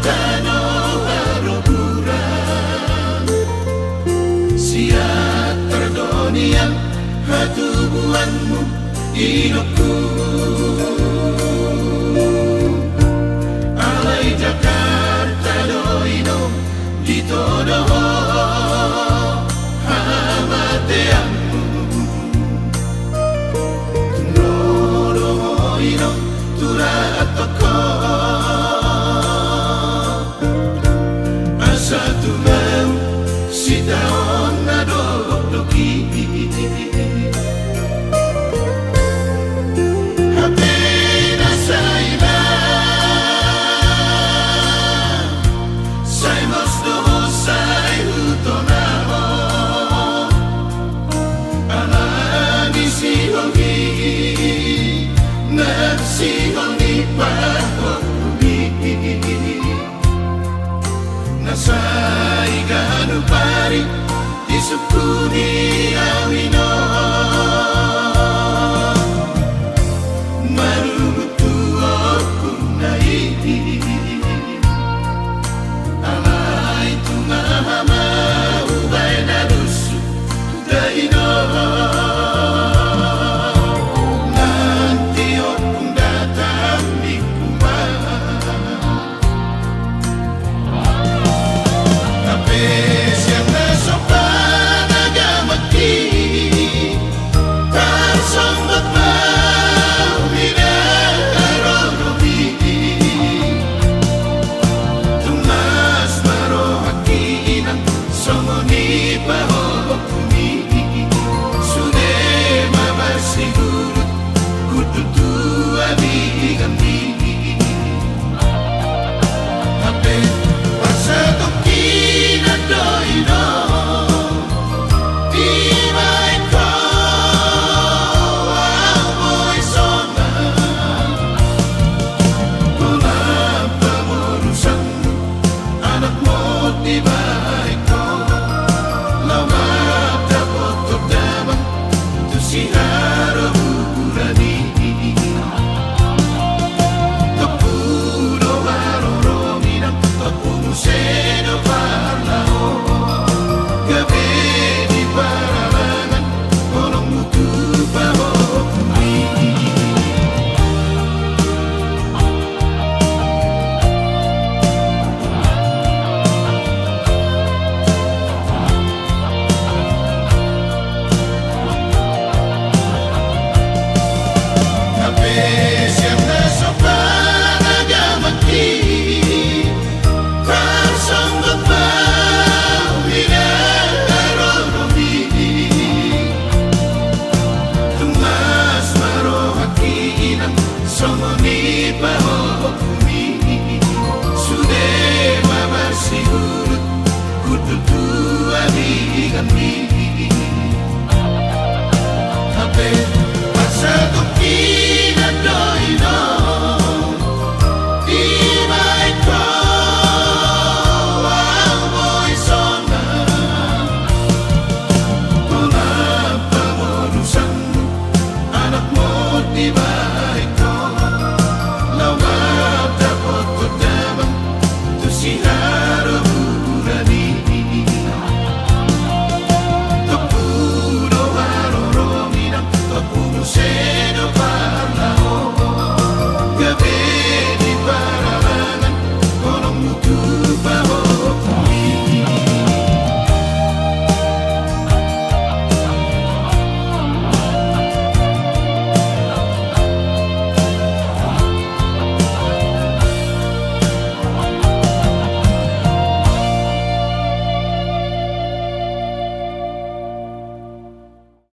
tano haroburan siat terdonian hatubuanmu inokku alai Jakarta doino ditodoho hamateanmu tunrodoho ino tura atoko satu mau sitaon nadok-doki hape nasaima sai mosdoho sai hutonamo alani sihongi narsihongi pahomi nasai ganu pari disukuni awino manutu okunai alai tungahama ubai narusu daino nanti okun datang di siapa sopan agamaki tersambut mau minarorobi tumas marohakinan somoni bahokumi sude mamarsigurut kututu abigami hape pasatoki doino di maiko amoy sona pulang pengurusanmu anak mo di maiko lama dapat damang tu si haroburani topudo marorominang topumuseno parlao gabi di paralangan orang mutu bahokumi gabi siapa sopan agamaki tersambut mau minarorobi tumas marohakinan somoni bahokumi sude mamarsigurut kututu abigami hape